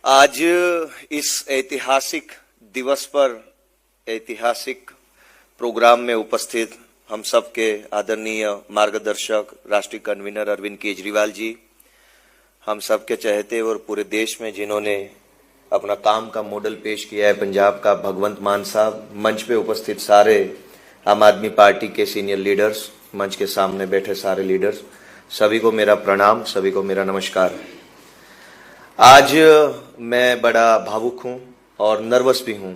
आज इस ऐतिहासिक दिवस पर ऐतिहासिक प्रोग्राम में उपस्थित हम सब के आदरणीय मार्गदर्शक राष्ट्रीय कन्वीनर अरविंद केजरीवाल जी, हम सब के चहेते और पूरे देश में जिन्होंने अपना काम का मॉडल पेश किया है पंजाब का भगवंत मान साहब, मंच पे उपस्थित सारे आम आदमी पार्टी के सीनियर लीडर्स, मंच के सामने बैठे सारे लीडर्स, सभी को मेरा प्रणाम, सभी को मेरा नमस्कार। आज मैं बड़ा भावुक हूं और नर्वस भी हूं।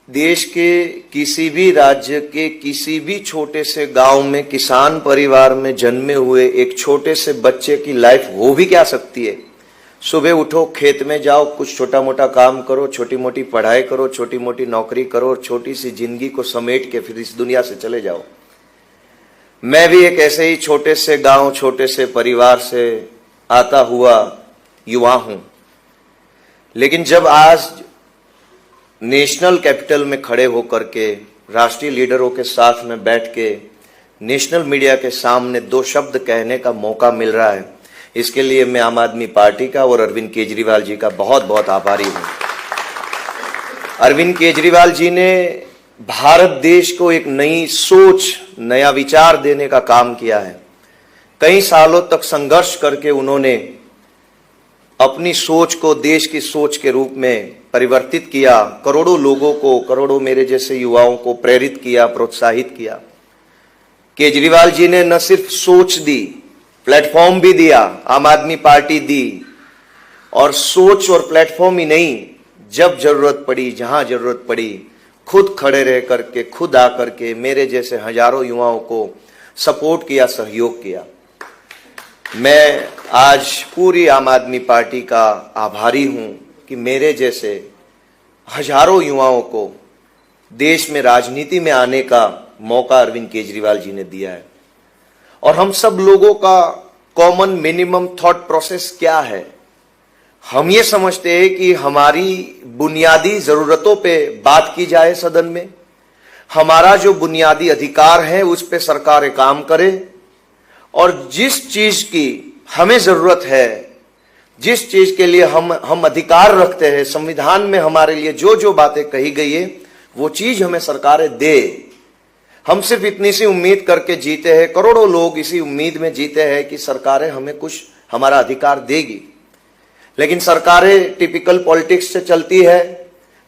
देश के किसी भी राज्य के किसी भी छोटे से गांव में किसान परिवार में जन्मे हुए एक छोटे से बच्चे की लाइफ हो भी क्या सकती है। सुबह उठो, खेत में जाओ, कुछ छोटा मोटा काम करो, छोटी मोटी पढ़ाई करो, छोटी मोटी नौकरी करो और छोटी सी जिंदगी को समेट के फिर इस दुनिया से चले जाओ। मैं भी एक ऐसे ही छोटे से गांव, छोटे से परिवार से आता हुआ युवा हूं, लेकिन जब आज नेशनल कैपिटल में खड़े होकर के राष्ट्रीय लीडरों के साथ में बैठ के नेशनल मीडिया के सामने दो शब्द कहने का मौका मिल रहा है, इसके लिए मैं आम आदमी पार्टी का और अरविंद केजरीवाल जी का बहुत बहुत आभारी हूं। अरविंद केजरीवाल जी ने भारत देश को एक नई सोच, नया विचार देने का काम किया है। कई सालों तक संघर्ष करके उन्होंने अपनी सोच को देश की सोच के रूप में परिवर्तित किया, करोड़ों लोगों को, करोड़ों मेरे जैसे युवाओं को प्रेरित किया, प्रोत्साहित किया। केजरीवाल जी ने न सिर्फ सोच दी, प्लेटफॉर्म भी दिया, आम आदमी पार्टी दी, और सोच और प्लेटफॉर्म ही नहीं, जब जरूरत पड़ी, जहां जरूरत पड़ी, खुद खड़े रह करके, खुद आकर के मेरे जैसे हजारों युवाओं को सपोर्ट किया, सहयोग किया। मैं आज पूरी आम आदमी पार्टी का आभारी हूं कि मेरे जैसे हजारों युवाओं को देश में राजनीति में आने का मौका अरविंद केजरीवाल जी ने दिया है। और हम सब लोगों का कॉमन मिनिमम थॉट प्रोसेस क्या है? हम ये समझते हैं कि हमारी बुनियादी जरूरतों पे बात की जाए सदन में, हमारा जो बुनियादी अधिकार है उस पे सरकारें काम करे, और जिस चीज की हमें जरूरत है, जिस चीज के लिए हम अधिकार रखते हैं, संविधान में हमारे लिए जो जो बातें कही गई है वो चीज हमें सरकारें दे। हम सिर्फ इतनी सी उम्मीद करके जीते हैं, करोड़ों लोग इसी उम्मीद में जीते हैं कि सरकारें हमें कुछ हमारा अधिकार देगी, लेकिन सरकारें टिपिकल पॉलिटिक्स से चलती है,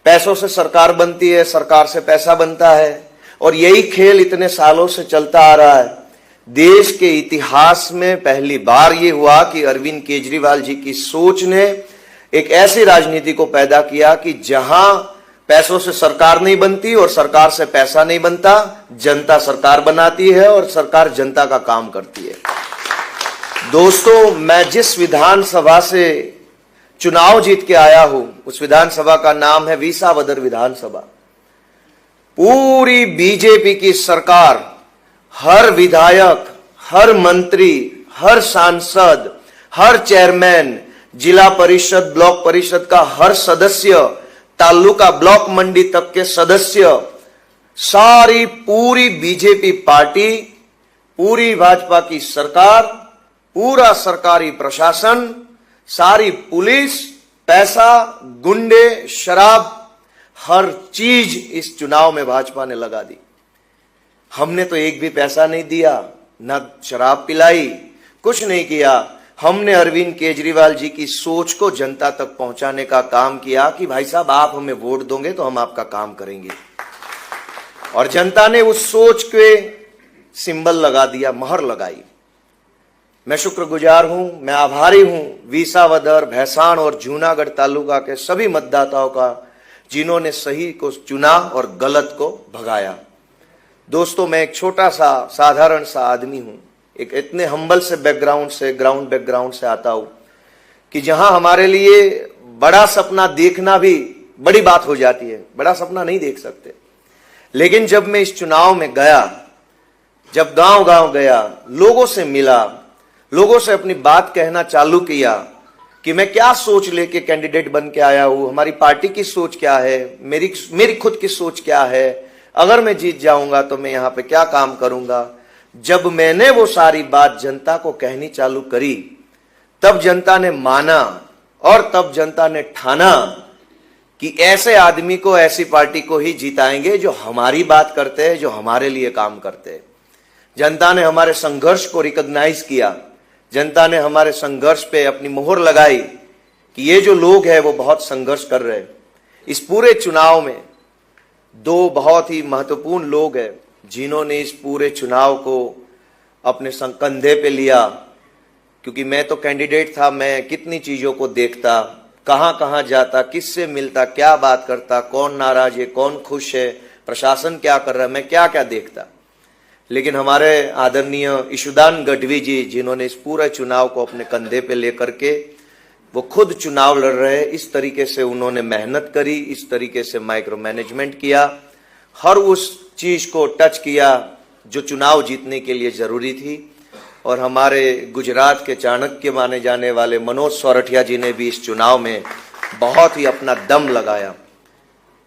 पैसों से सरकार बनती है, सरकार से पैसा बनता है, और यही खेल इतने सालों से चलता आ रहा है। देश के इतिहास में पहली बार ये हुआ कि अरविंद केजरीवाल जी की सोच ने एक ऐसी राजनीति को पैदा किया कि जहां पैसों से सरकार नहीं बनती और सरकार से पैसा नहीं बनता, जनता सरकार बनाती है और सरकार जनता का काम करती है। दोस्तों, मैं जिस विधानसभा से चुनाव जीत के आया हूं, उस विधानसभा का नाम है विसावदर विधानसभा। पूरी बीजेपी की सरकार, हर विधायक, हर मंत्री, हर सांसद, हर चेयरमैन, जिला परिषद, ब्लॉक परिषद का हर सदस्य, तालुका ब्लॉक मंडी तक के सदस्य, सारी पूरी बीजेपी पार्टी, पूरी भाजपा की सरकार, पूरा सरकारी प्रशासन, सारी पुलिस, पैसा, गुंडे, शराब, हर चीज इस चुनाव में भाजपा ने लगा दी। हमने तो एक भी पैसा नहीं दिया, ना शराब पिलाई, कुछ नहीं किया। हमने अरविंद केजरीवाल जी की सोच को जनता तक पहुंचाने का काम किया कि भाई साहब, आप हमें वोट दोगे तो हम आपका काम करेंगे, और जनता ने उस सोच के सिंबल लगा दिया, मोहर लगाई। मैं शुक्रगुजार हूं, मैं आभारी हूं विसावदर, भैसाण और जूनागढ़ तालुका के सभी मतदाताओं का, जिन्होंने सही को चुना और गलत को भगाया। दोस्तों, मैं एक छोटा सा साधारण सा आदमी हूं, एक इतने हम्बल से बैकग्राउंड से, ग्राउंड बैकग्राउंड से आता हूं कि जहां हमारे लिए बड़ा सपना देखना भी बड़ी बात हो जाती है, बड़ा सपना नहीं देख सकते। लेकिन जब मैं इस चुनाव में गया, जब गांव गांव गया, लोगों से मिला, लोगों से अपनी बात कहना चालू किया कि मैं क्या सोच लेके कैंडिडेट बन के आया हूं, हमारी पार्टी की सोच क्या है, मेरी खुद की सोच क्या है, अगर मैं जीत जाऊंगा तो मैं यहां पे क्या काम करूंगा। जब मैंने वो सारी बात जनता को कहनी चालू करी, तब जनता ने माना और तब जनता ने ठाना कि ऐसे आदमी को, ऐसी पार्टी को ही जिताएंगे जो हमारी बात करते हैं, जो हमारे लिए काम करते हैं। जनता ने हमारे संघर्ष को रिकॉग्नाइज किया, जनता ने हमारे संघर्ष पे अपनी मोहर लगाई कि ये जो लोग हैं वो बहुत संघर्ष कर रहे हैं। इस पूरे चुनाव में दो बहुत ही महत्वपूर्ण लोग हैं जिन्होंने इस पूरे चुनाव को अपने कंधे पे लिया, क्योंकि मैं तो कैंडिडेट था, मैं कितनी चीजों को देखता, कहां कहां जाता, किससे मिलता, क्या बात करता, कौन नाराज है, कौन खुश है, प्रशासन क्या कर रहा है, मैं क्या क्या देखता। लेकिन हमारे आदरणीय ईशुदान गढ़वी जी, जिन्होंने इस पूरे चुनाव को अपने कंधे पे लेकर के वो खुद चुनाव लड़ रहे हैं, इस तरीके से उन्होंने मेहनत करी, इस तरीके से माइक्रो मैनेजमेंट किया, हर उस चीज को टच किया जो चुनाव जीतने के लिए जरूरी थी। और हमारे गुजरात के चाणक्य माने जाने वाले मनोज सोरठिया जी ने भी इस चुनाव में बहुत ही अपना दम लगाया।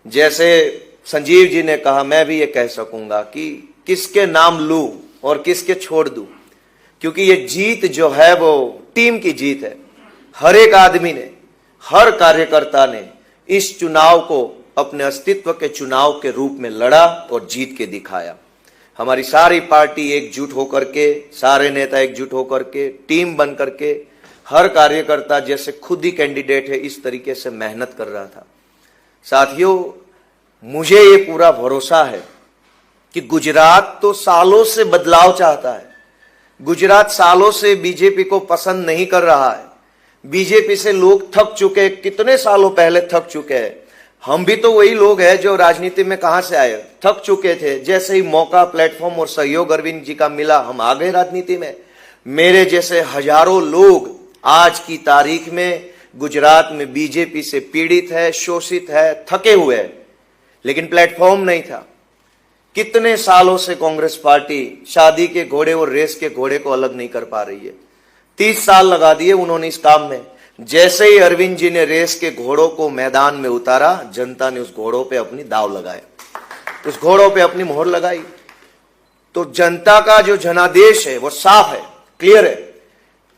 जैसे संजीव जी ने कहा, मैं भी ये कह सकूंगा कि किसके नाम लूं और किसके छोड़ दूं, क्योंकि ये जीत जो है वो टीम की जीत है। हर एक आदमी ने, हर कार्यकर्ता ने इस चुनाव को अपने अस्तित्व के चुनाव के रूप में लड़ा और जीत के दिखाया। हमारी सारी पार्टी एकजुट होकर के, सारे नेता एकजुट होकर के, टीम बन करके, हर कार्यकर्ता जैसे खुद ही कैंडिडेट है इस तरीके से मेहनत कर रहा था। साथियों, मुझे ये पूरा भरोसा है कि गुजरात तो सालों से बदलाव चाहता है। गुजरात सालों से बीजेपी को पसंद नहीं कर रहा है। बीजेपी से लोग थक चुके, कितने सालों पहले थक चुके हैं। हम भी तो वही लोग हैं जो राजनीति में कहां से आए, थक चुके थे। जैसे ही मौका, प्लेटफॉर्म और सहयोग अरविंद जी का मिला, हम आ गए राजनीति में। मेरे जैसे हजारों लोग आज की तारीख में गुजरात में बीजेपी से पीड़ित है, शोषित है, थके हुए हैं, लेकिन प्लेटफॉर्म नहीं था। कितने सालों से कांग्रेस पार्टी शादी के घोड़े और रेस के घोड़े को अलग नहीं कर पा रही है। 30 साल लगा दिए उन्होंने इस काम में। जैसे ही अरविंद जी ने रेस के घोड़ों को मैदान में उतारा, जनता ने उस घोड़ों पे अपनी दाव लगाया, उस घोड़ों पे अपनी मोहर लगाई। तो जनता का जो जनादेश है वो साफ है, क्लियर है।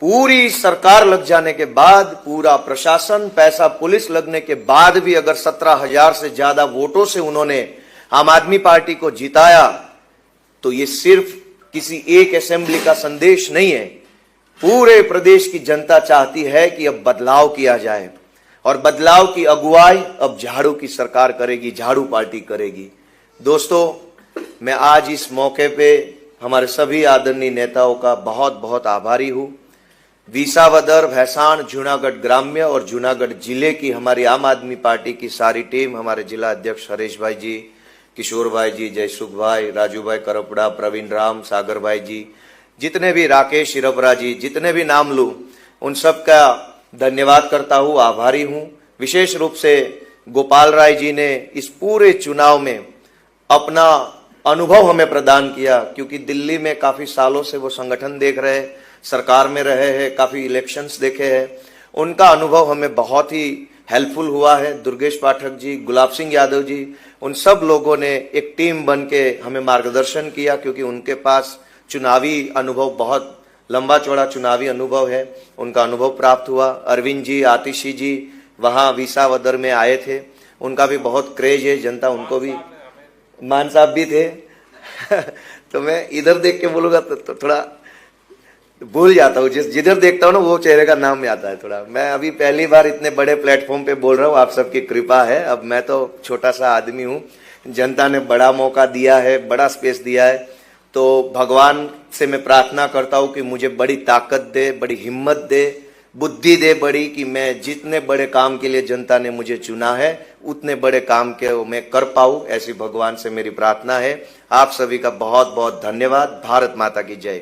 पूरी सरकार लग जाने के बाद, पूरा प्रशासन, पैसा पुलिस लगने के बाद भी अगर 17,000 से ज्यादा वोटों से उन्होंने आम आदमी पार्टी को जिताया, तो ये सिर्फ किसी एक असेंबली का संदेश नहीं है। पूरे प्रदेश की जनता चाहती है कि अब बदलाव किया जाए, और बदलाव की अगुवाई अब झाड़ू की सरकार करेगी, झाड़ू पार्टी करेगी। दोस्तों, मैं आज इस मौके पे हमारे सभी आदरणीय नेताओं का बहुत बहुत आभारी हूं। विसावदर, भैंसाण, जूनागढ़ ग्राम्य और जूनागढ़ जिले की हमारी आम आदमी पार्टी की सारी टीम, हमारे जिला अध्यक्ष हरीश भाई जी, किशोर भाई जी, जयसुख भाई, राजू भाई करपड़ा, प्रवीण राम, सागर भाई जी, जितने भी, राकेश शिरपरा जी, जितने भी नाम लूं, उन सब का धन्यवाद करता हूं, आभारी हूं। विशेष रूप से गोपाल राय जी ने इस पूरे चुनाव में अपना अनुभव हमें प्रदान किया, क्योंकि दिल्ली में काफी सालों से वो संगठन देख रहे हैं, सरकार में रहे हैं, काफी इलेक्शंस देखे हैं। उनका अनुभव हमें बहुत ही हेल्पफुल हुआ है। दुर्गेश पाठक जी, गुलाब सिंह यादव जी, उन सब लोगों ने एक टीम बन के हमें मार्गदर्शन किया, क्योंकि उनके पास चुनावी अनुभव, बहुत लंबा चौड़ा चुनावी अनुभव है, उनका अनुभव प्राप्त हुआ। अरविंद जी, आतिशी जी वहां विसावदर में आए थे, उनका भी बहुत क्रेज है, जनता उनको भी, मान साहब भी थे तो मैं इधर देख के बोलूंगा तो थोड़ा भूल जाता हूँ, जिधर देखता हूँ ना वो चेहरे का नाम में आता है थोड़ा। मैं अभी पहली बार इतने बड़े प्लेटफॉर्म पे बोल रहा हूँ, आप सबकी कृपा है। अब मैं तो छोटा सा आदमी हूँ, जनता ने बड़ा मौका दिया है, बड़ा स्पेस दिया है, तो भगवान से मैं प्रार्थना करता हूँ कि मुझे बड़ी ताकत दे, बड़ी हिम्मत दे, बुद्धि दे बड़ी, कि मैं जितने बड़े काम के लिए जनता ने मुझे चुना है उतने बड़े काम के मैं कर पाऊँ, ऐसी भगवान से मेरी प्रार्थना है। आप सभी का बहुत बहुत धन्यवाद। भारत माता की जय।